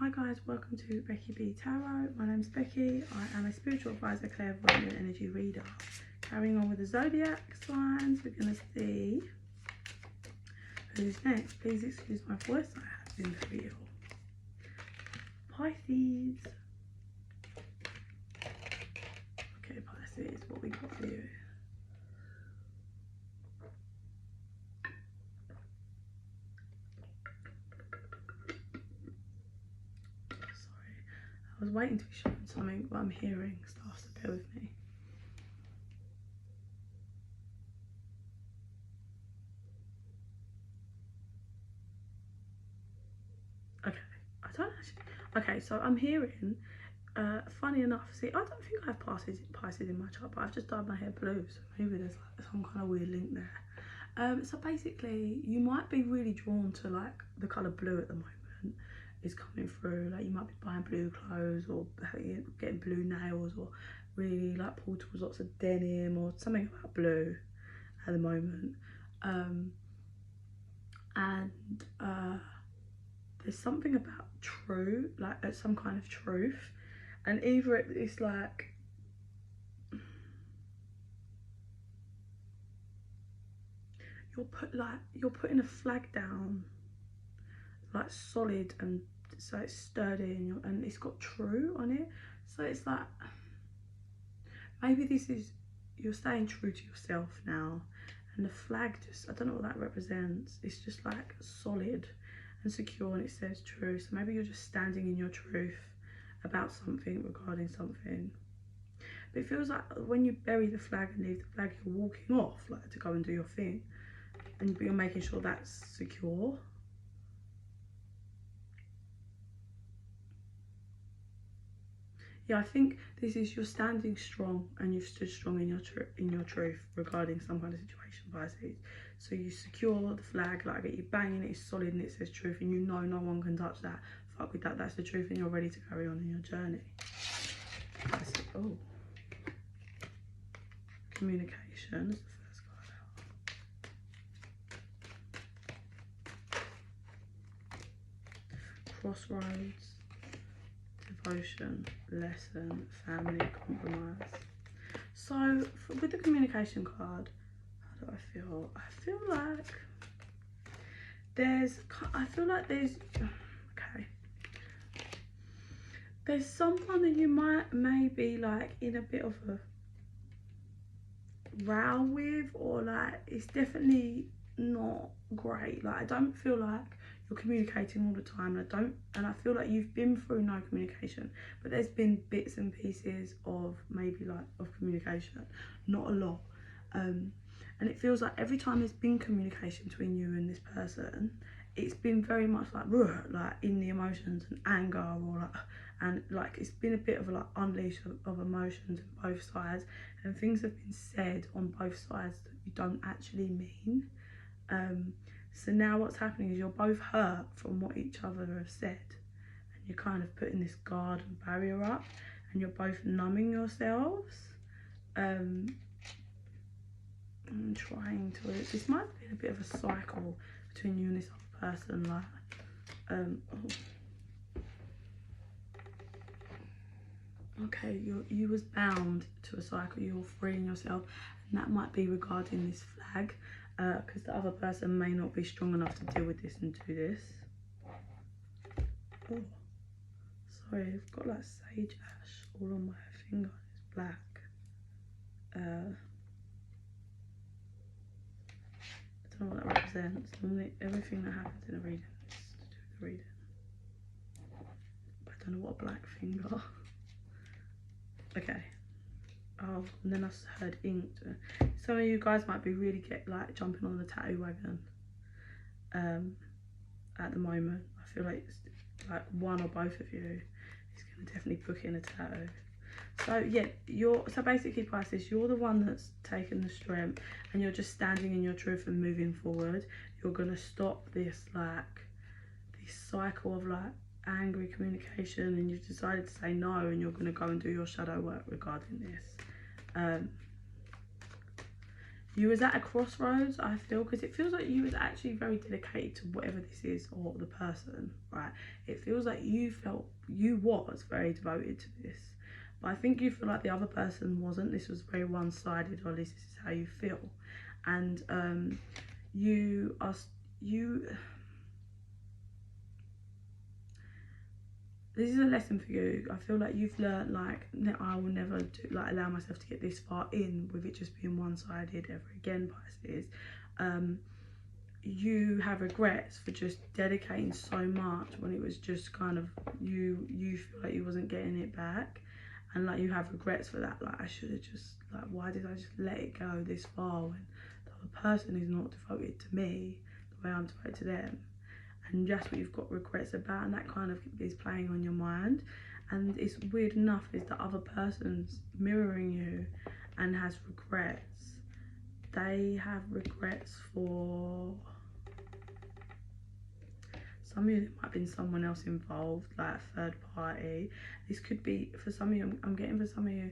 Hi guys, welcome to Becky B Tarot. My name's Becky. I am a spiritual advisor, clairvoyant and energy reader. Carrying on with the zodiac signs, we're going to see who's next. Please excuse my voice, I have been very ill. Pisces. Okay, Pisces, what we got for you? I was waiting to be shown something, but I'm hearing stuff, so bear with me. Okay, I don't actually. Okay, so I'm hearing, funny enough, see, I don't think I have Pisces in my chart, but I've just dyed my hair blue, so maybe there's like some kind of weird link there. So basically, you might be really drawn to like the colour blue at the moment. Is coming through, like you might be buying blue clothes or getting blue nails or really like pull towards lots of denim or something about blue at the moment. There's something about true, like some kind of truth, and either it's like you're putting a flag down, like solid, and so it's sturdy and it's got true on it. So it's like maybe this is you're staying true to yourself now, and the flag just, I don't know what that represents. It's just like solid and secure, and it says true. So maybe you're just standing in your truth about something, regarding something. But it feels like when you bury the flag and leave the flag, you're walking off, like to go and do your thing, and you're making sure that's secure. Yeah, I think this is you're standing strong, and you've stood strong in your truth regarding some kind of situation, Pisces. So you secure the flag, like you banging it, it's solid and it says truth, and you know no one can touch that. Fuck with that, that's the truth, and you're ready to carry on in your journey. Oh, communication is the first card out. Crossroads. Devotion, lesson, family, compromise. So with the communication card, how do I feel? I feel like there's okay, there's someone that you maybe like in a bit of a row with, or like it's definitely not great. Like I don't feel like you're communicating all the time, and I feel like you've been through no communication, but there's been bits and pieces of maybe like of communication, not a lot. And it feels like every time there's been communication between you and this person, it's been very much like in the emotions and anger, or like it's been a bit of a like unleash of emotions on both sides, and things have been said on both sides that you don't actually mean. So now what's happening is you're both hurt from what each other have said, and you're kind of putting this guard and barrier up, and you're both numbing yourselves. I'm trying to, this might have been a bit of a cycle between you and this other person, like, okay, you was bound to a cycle, you're freeing yourself, and that might be regarding this flag, because the other person may not be strong enough to deal with this and do this. Oh, sorry, I've got like sage ash all on my finger, it's black. I don't know what that represents. Normally everything that happens in a reading is to do with the reading, but I don't know what a black finger. Okay. Oh, and then I heard ink. Some of you guys might be really jumping on the tattoo wagon at the moment. I feel like it's like one or both of you is going to definitely book in a tattoo. So yeah, so basically Pisces, you're the one that's taken the strength, and you're just standing in your truth and moving forward. You're going to stop this cycle of like angry communication, and you've decided to say no, and you're going to go and do your shadow work regarding this. you was at a crossroads, I feel, because it feels like you was actually very dedicated to whatever this is, or the person, right? It feels like you felt you was very devoted to this, but I think you feel like the other person wasn't. This was very one-sided, or at least this is how you feel. And this is a lesson for you. I feel like you've learned, like, I will never allow myself to get this far in with it just being one-sided ever again, Pisces. You have regrets for just dedicating so much when it was just kind of you feel like you wasn't getting it back, and like you have regrets for that. Like, I should have just, like, why did I just let it go this far when the other person is not devoted to me the way I'm devoted to them? And that's what you've got regrets about, and that kind of is playing on your mind. And it's weird enough is the other person's mirroring you and has regrets. They have regrets for, some of you, there might have been someone else involved, like a third party. This could be, for some of you, I'm getting for some of you,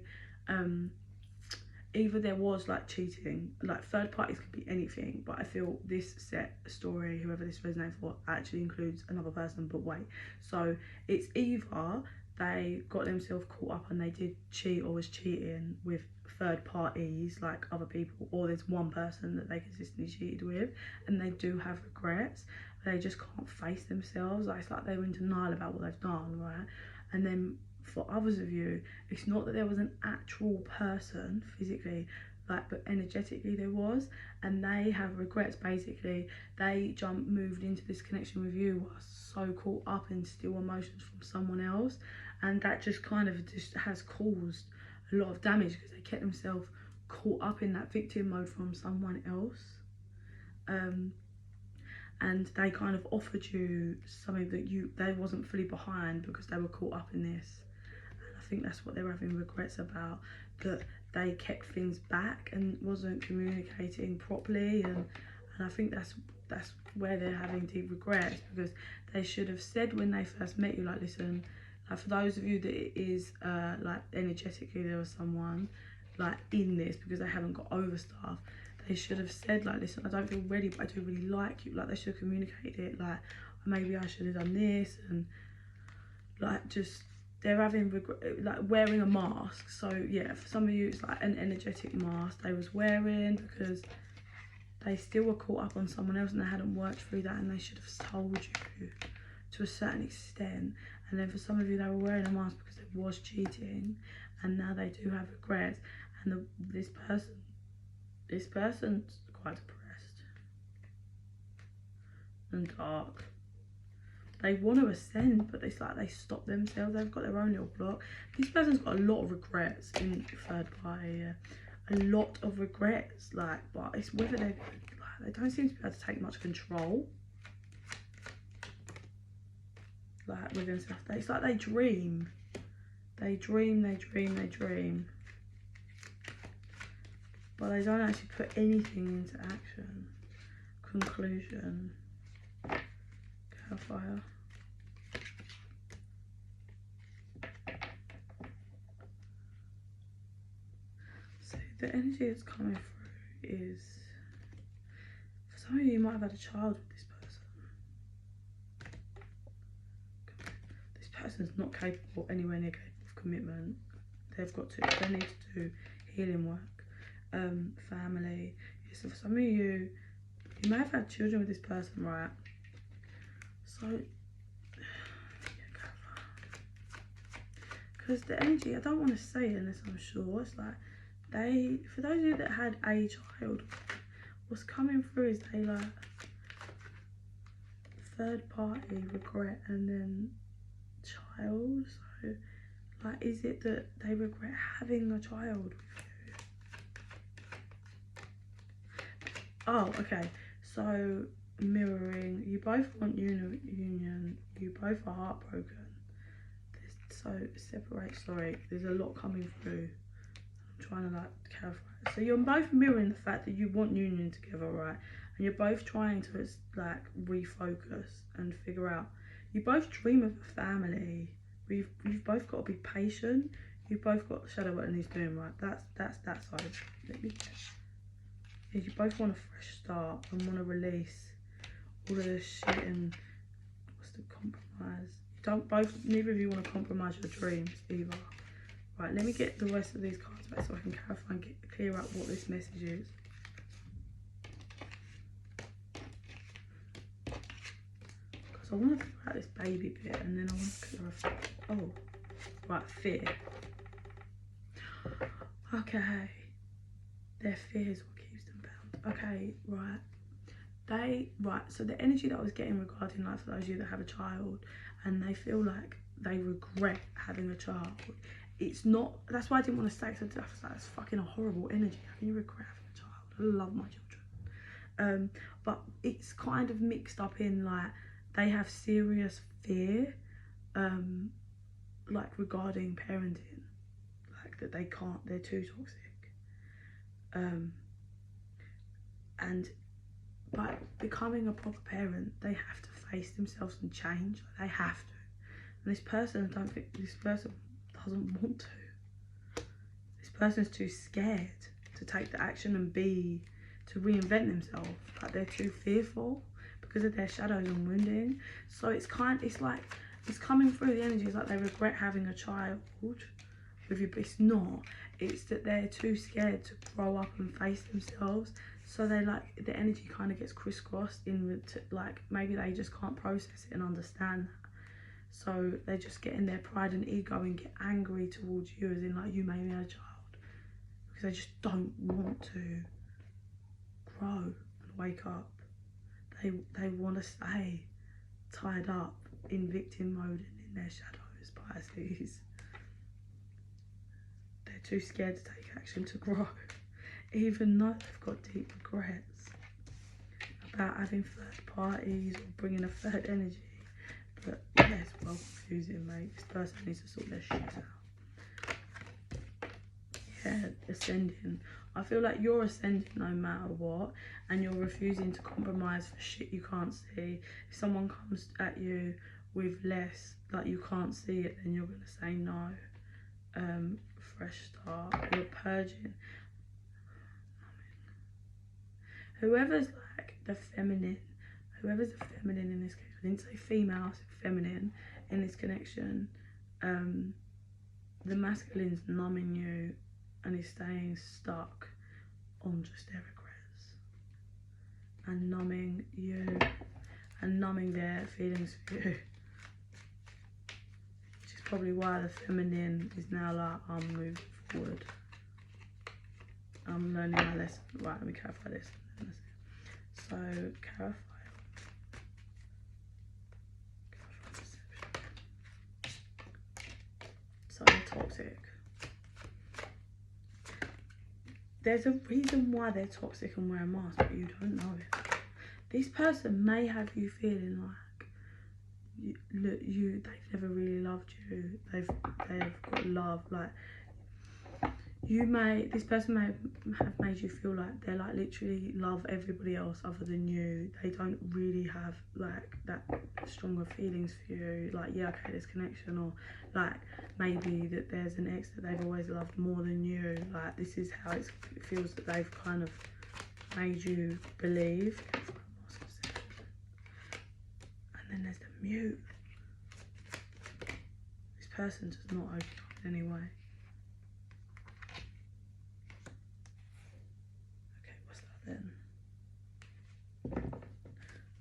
either there was like cheating, like third parties could be anything, but I feel this set story, whoever this resonates for, actually includes another person, but wait. So it's either they got themselves caught up and they did cheat or was cheating with third parties, like other people, or there's one person that they consistently cheated with and they do have regrets. They just can't face themselves. Like, it's like they were in denial about what they've done, right? And then for others of you, it's not that there was an actual person physically, like, but energetically there was, and they have regrets. Basically, they moved into this connection with you, were so caught up in still emotions from someone else, and that just kind of just has caused a lot of damage because they kept themselves caught up in that victim mode from someone else. And they kind of offered you something that they wasn't fully behind because they were caught up in this. I think that's what they're having regrets about, that they kept things back and wasn't communicating properly, and I think that's where they're having deep regrets, because they should have said when they first met you, like, listen, like, for those of you that it is like energetically there was someone like in this because they haven't got over stuff, they should have said, like, listen, I don't feel ready, but I do really like you. Like, they should have communicated it, like, maybe I should have done this, and like, just, they're having like wearing a mask. So yeah, for some of you it's like an energetic mask they was wearing because they still were caught up on someone else and they hadn't worked through that, and they should have told you to a certain extent. And then for some of you, they were wearing a mask because there was cheating, and now they do have regrets. And this person's quite depressed and dark. They want to ascend, but it's like they stop themselves. They've got their own little block. This person's got a lot of regrets in third party. A lot of regrets, like, but it's whether they don't seem to be able to take much control, like, with themselves. It's like they dream, but they don't actually put anything into action. Conclusion. Hellfire. So the energy that's coming through is, for some of you, you might have had a child with this person. This person's not capable, anywhere near capable of commitment. They need to do healing work, family. Yeah, so for some of you, you may have had children with this person, right? So, because the energy, I don't want to say it unless I'm sure, it's like for those of you that had a child, what's coming through is they, like, third party regret and then child. So, like, is it that they regret having a child with you? Oh, okay, so mirroring, you both want union, you both are heartbroken. So separate, sorry, there's a lot coming through. I'm trying to, like, clarify it. So you're both mirroring the fact that you want union together, right? And you're both trying to, like, refocus and figure out. You both dream of a family. You've both got to be patient. You've both got shadow work and he's doing, right? That's that side. Let me check. You both want a fresh start and want to release all of this shit and what's the compromise? Neither of you want to compromise your dreams either. Right, let me get the rest of these cards back so I can clarify and clear up what this message is. Because I want to clear out this baby bit and then I want to clarify. Oh, right, fear. Okay. Their fear is what keeps them bound. Okay, right. So the energy that I was getting regarding, like, for those of you that have a child and they feel like they regret having a child, it's not, that's why I didn't want to stay, because I was like, that's fucking a horrible energy. How can you regret having a child? I love my children. But it's kind of mixed up in, like, they have serious fear, like, regarding parenting, like, that they can't, they're too toxic. And by becoming a proper parent, they have to face themselves and change. Like, they have to. And this person doesn't want to. This person's too scared to take the action and to reinvent themselves. Like, they're too fearful because of their shadows and wounding. So it's like, it's coming through the energies like they regret having a child with you, but it's not. It's that they're too scared to grow up and face themselves. So they, like, the energy kind of gets crisscrossed like, maybe they just can't process it and understand that. So they just get in their pride and ego and get angry towards you, as in, like, you made me a child, because they just don't want to grow and wake up. They want to stay tied up in victim mode and in their shadows, Pisces. They're too scared to take action to grow, even though they've got deep regrets about having third parties or bringing a third energy. But yeah, it's well confusing, mate. This person needs to sort their shit out. Yeah, ascending. I feel like you're ascending no matter what, and you're refusing to compromise for shit you can't see. If someone comes at you with less, like, you can't see it, then you're gonna say no. Fresh start. You're purging. Whoever's like the feminine, in this case, I didn't say female, I said feminine in this connection. The masculine's numbing you and is staying stuck on just their regrets and numbing you and numbing their feelings for you. Which is probably why the feminine is now like, I'm moving forward. I'm learning my lesson. Right, let me clarify this. So, clarify perception. So, toxic. There's a reason why they're toxic and wear a mask, but you don't know it. This person may have you feeling like they've never really loved you. They've got love, like, this person may have made you feel like they, like, literally love everybody else other than you. They don't really have, like, that stronger feelings for you. Like, yeah, okay, there's connection, or like maybe that there's an ex that they've always loved more than you. Like, this is how it feels that they've kind of made you believe. And then there's the mute. This person does not open up in any way. Then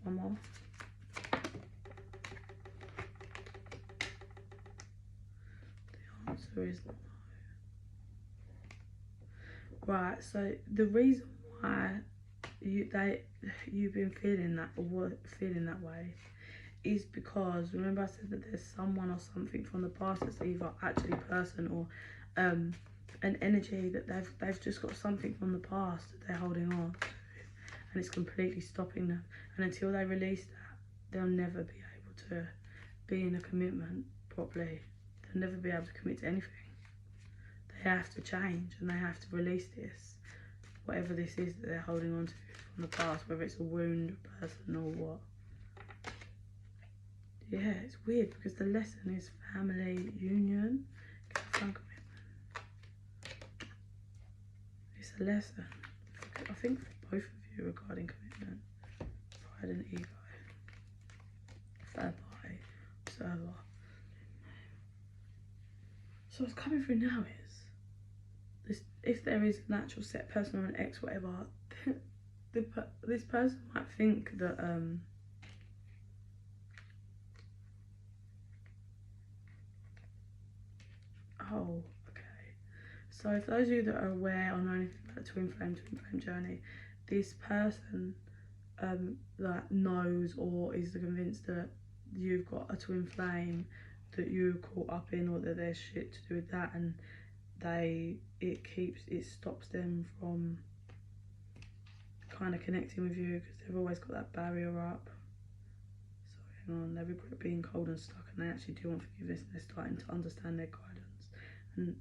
one more. The answer is no. Right, so the reason why you've been feeling that way is because, remember I said that there's someone or something from the past that's either actually a person or an energy that they've just got something from the past that they're holding on to, and it's completely stopping them. And until they release that, they'll never be able to be in a commitment properly. They'll never be able to commit to anything. They have to change and they have to release this, whatever this is that they're holding on to from the past, whether it's a wound, a person, or what. Yeah, it's weird because the lesson is family union. It's a lesson, I think, for both of you regarding commitment. Pride and ego. Third party. Observer. So what's coming through now is, this, if there is an actual set person or an ex, whatever, this person might think that oh, okay. So if those of you that are aware or know anything about the twin flame journey, this person that knows or is convinced that you've got a twin flame that you're caught up in, or that there's shit to do with that, and it stops them from kind of connecting with you because they've always got that barrier up. So hang on, they regret being cold and stuck, and they actually do want forgiveness, and they're starting to understand their guidance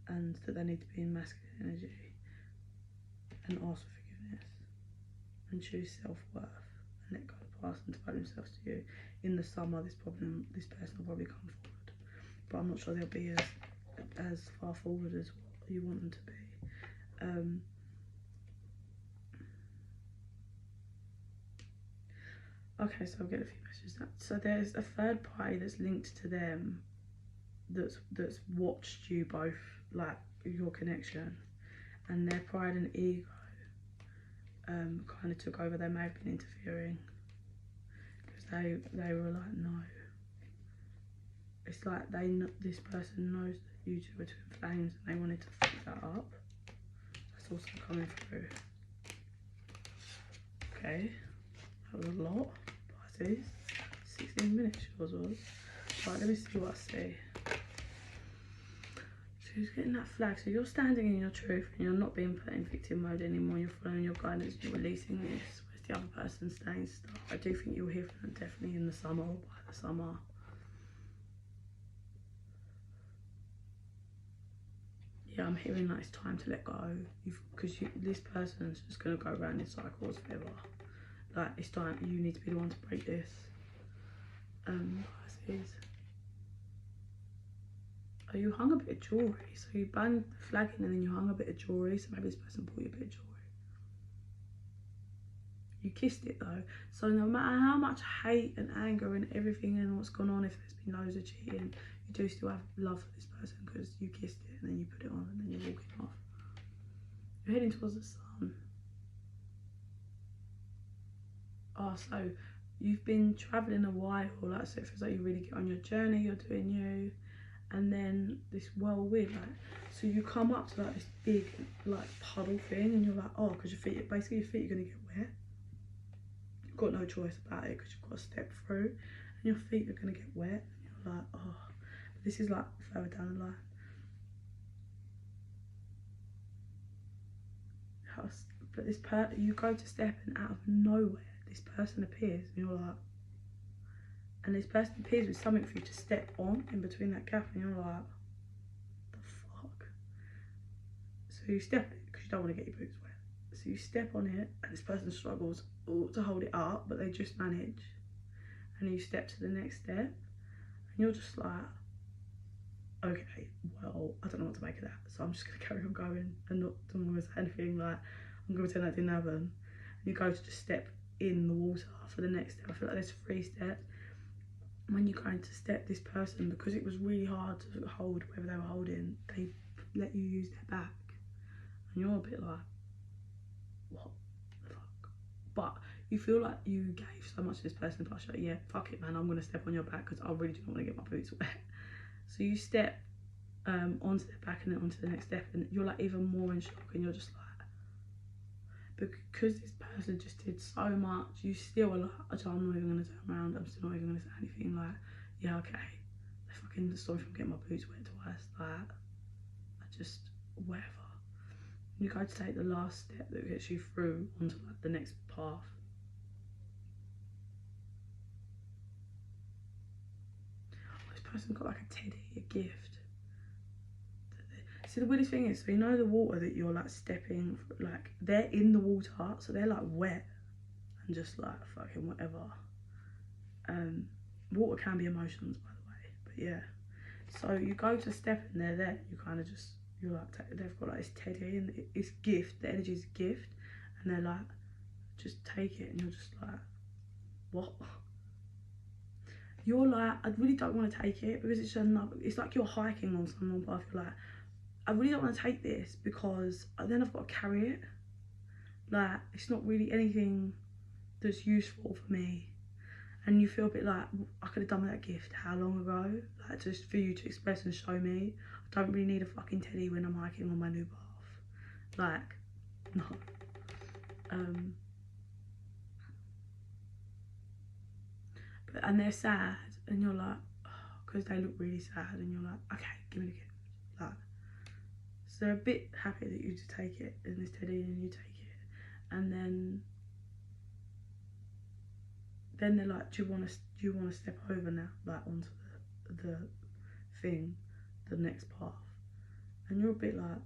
and that they need to be in masculine energy and ask for forgiveness and choose self-worth and let go of the past and devote themselves to you. In the summer, this person will probably come forward, but I'm not sure they'll be as far forward as what you want them to be. Okay, so I'll get a few messages now. So there's a third party that's linked to them that's watched you both, like your connection, and their pride and ego kind of took over. They may have been interfering because they were like, no. It's like this person knows that you two are twin flames and they wanted to fix that up. That's also coming through. Okay, that was a lot. Pisces, 16 minutes yours was. Right, let me see what I see. So who's getting that flag? So you're standing in your truth and you're not being put in victim mode anymore. You're following your guidance, you're releasing this. Where's the other person staying stuck? I do think you'll hear from them definitely in the summer or by the summer. Yeah, I'm hearing that it's time to let go. Because this person's just going to go around in cycles forever. Like, it's time, you need to be the one to break this. Pisces. Oh, you hung a bit of jewellery. So you banged the flag in and then you hung a bit of jewellery. So maybe this person bought you a bit of jewellery. You kissed it though. So no matter how much hate and anger and everything and what's gone on, if there's been loads of cheating, you do still have love for this person because you kissed it and then you put it on and then you're walking off. You're heading towards the sun. Oh, so you've been travelling a while, like, so it feels like you really get on your journey, you're doing you, and then this whirlwind, like, so you come up to like this big like puddle thing and you're like, oh, because your feet are going to get wet. You've got no choice about it because you've got to step through and your feet are going to get wet and you're like, oh, but this is like further down the line. But this you go to step and out of nowhere this person appears and you're like, and this person appears with something for you to step on in between that gap and you're like, the fuck? So you step it because you don't want to get your boots wet. So you step on it and this person struggles to hold it up, but they just manage. And you step to the next step and you're just like, okay, well, I don't know what to make of that. So I'm just going to carry on going and I'm going to say anything, like, I'm going to pretend that didn't happen. And you go to just step in the water for the next step. I feel like there's 3 steps. When you're going to step, this person, because it was really hard to hold whatever they were holding, they let you use their back. And you're a bit like, what the fuck? But you feel like you gave so much to this person, but you're like, yeah, fuck it, man, I'm going to step on your back because I really do not want to get my boots wet. So you step onto their back and then onto the next step, and you're like even more in shock, and you're just like, because this person just did so much, you still are like, I'm not even going to turn around, I'm still not even going to say anything, like, yeah, okay, they fucking stopped me from getting my boots wet twice, like, I just, whatever. You go to take the last step that gets you through onto like the next path. Oh, this person's got like a teddy, a gift. See, the weirdest thing is, so you know the water that you're like stepping, like they're in the water, so they're like wet and just like fucking whatever. Water can be emotions, by the way, but yeah. So you go to step and they're there, you kind of just, you're like, they've got like this teddy and it's gift, the energy is gift, and they're like, just take it, and you're just like, what? You're like, I really don't want to take it because it's another, it's like you're hiking on some long path. You're like, I really don't want to take this because then I've got to carry it. Like, it's not really anything that's useful for me. And you feel a bit like, I could have done with that gift how long ago? Like, just for you to express and show me. I don't really need a fucking teddy when I'm hiking on my new path. Like, no. And they're sad, and you're like, because they look really sad, and you're like, okay, give me the gift. Like, so they're a bit happy that you just take it in this teddy, and you take it, and then they're like, do you want to step over now, like onto the thing, the next path? And you're a bit like,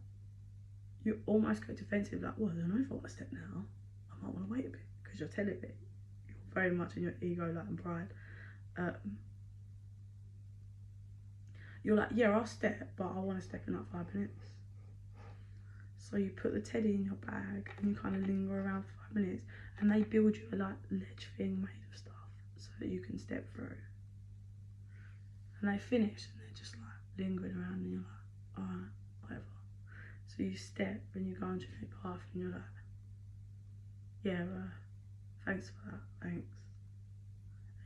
you almost go defensive, like, well, I don't know if I want to step now. I might want to wait a bit because you're telling me. Very much in your ego, like, and pride. You're like, yeah, I'll step, but I want to step in like 5 minutes. So you put the teddy in your bag and you kind of linger around for 5 minutes, and they build you a like ledge thing made of stuff so that you can step through. And they finish and they're just like lingering around, and you're like, alright, whatever. So you step and you go onto your path, and you're like, yeah, thanks for that, thanks.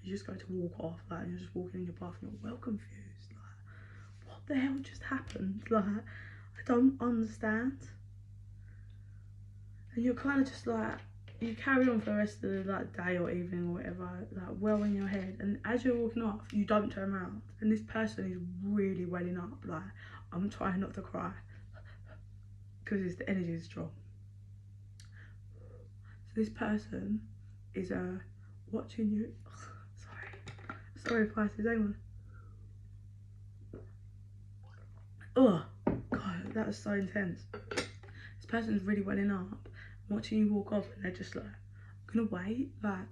You just go to walk off, like, and you're just walking in your path, and you're well confused, like, what the hell just happened? Like, I don't understand. And you're kind of just like, you carry on for the rest of the like day or evening or whatever, like well in your head, and as you're walking off, you don't turn around, and this person is really welling up, like, I'm trying not to cry because the energy is strong. So this person is watching you. Sorry, Pisces, hang on. Oh, God, that was so intense. This person's really welling up, watching you walk off, and they're just like, I'm gonna wait. Like,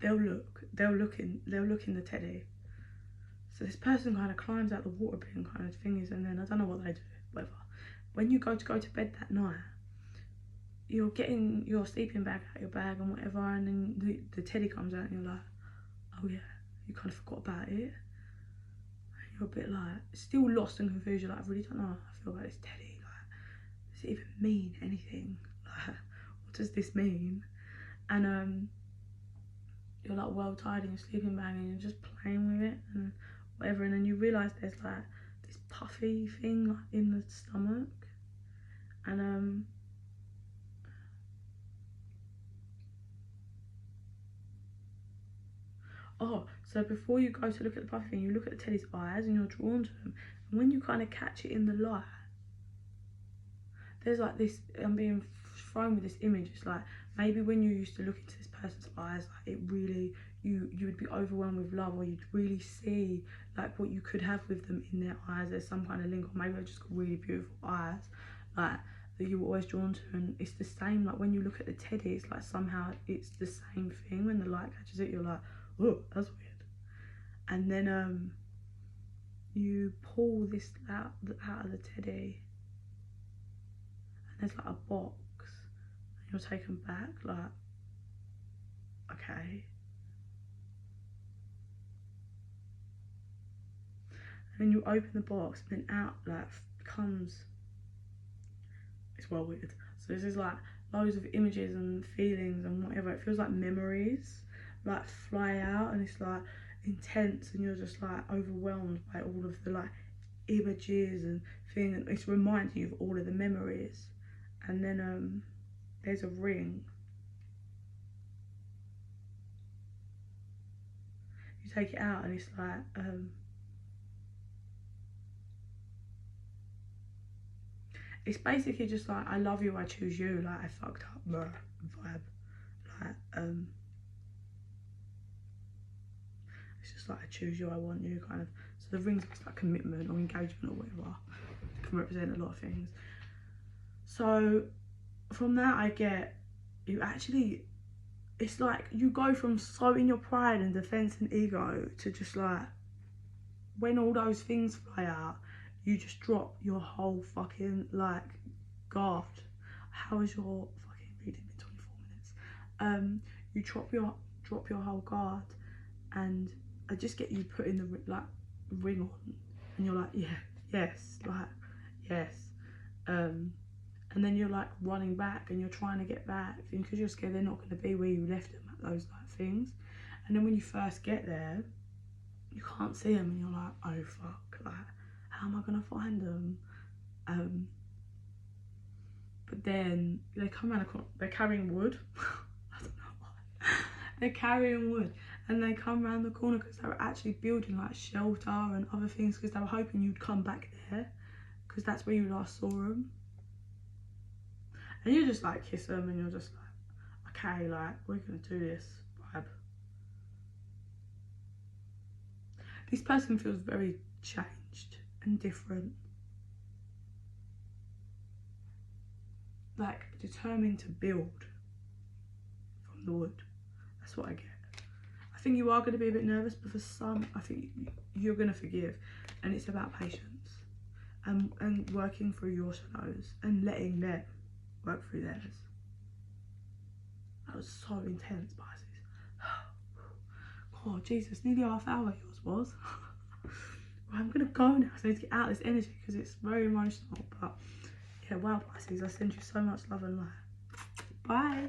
they'll look in the teddy. So this person kind of climbs out the water bin kind of thingies, and then I don't know what they do, whatever. When you go to bed that night, you're getting your sleeping bag out of your bag and whatever, and then the teddy comes out, and you're like, oh yeah, you kind of forgot about it. And you're a bit like, still lost and confused. You're like, I really don't know how I feel about this teddy. Like, does it even mean anything? Like, what does this mean? And you're like well tired in your sleeping bag, and you're just playing with it and whatever. And then you realise there's like this puffy thing like in the stomach, and oh, so before you go to look at the puffy thing, you look at the teddy's eyes and you're drawn to them. And when you kind of catch it in the light, there's like this, I'm being thrown with this image. It's like, maybe when you used to look into this person's eyes, like, it really, you would be overwhelmed with love, or you'd really see like what you could have with them in their eyes. There's some kind of link, or maybe they've just got really beautiful eyes, like, that you were always drawn to. And it's the same, like, when you look at the teddy, it's like somehow it's the same thing. When the light catches it, you're like, oh, that's weird. And then you pull this out of the teddy, and there's like a box, and you're taken back, like, okay. And then you open the box, and then out like comes, it's well weird. So this is like loads of images and feelings and whatever. It feels like memories like fly out, and it's like intense, and you're just like overwhelmed by all of the like images and things, and it's reminding you of all of the memories. And then there's a ring. You take it out, and it's like it's basically just like, I love you, I choose you, like, I fucked up vibe, like it's just like, I choose you, I want you, kind of. So the ring's like commitment or engagement or whatever. It can represent a lot of things. So from that, I get, you actually, it's like you go from so in your pride and defense and ego to just like, when all those things fly out, you just drop your whole fucking like guard. How is your fucking reading in 24 You drop your whole guard, and I just get you putting the like ring on, and you're like, yeah, yes, like yes, and then you're like running back, and you're trying to get back, and because you're scared they're not going to be where you left them at those like things, and then when you first get there, you can't see them, and you're like, oh fuck, like how am I going to find them? But then they come around the corner, they're carrying wood. I don't know why. They're carrying wood, and they come around the corner because they were actually building like shelter and other things because they were hoping you'd come back there because that's where you last saw them. And you just like kiss them, and you're just like, okay, like we're gonna do this vibe. This person feels very changed and different. Like determined to build from the wood. That's what I get. I think you are going to be a bit nervous, but for some, I think you're going to forgive. And it's about patience and working through your shadows and letting them work through theirs. That was so intense, Pisces. God, Jesus, nearly half hour yours was. Well, I'm going to go now, so I need to get out of this energy because it's very emotional. But yeah, wow, Pisces, I send you so much love and light. Bye.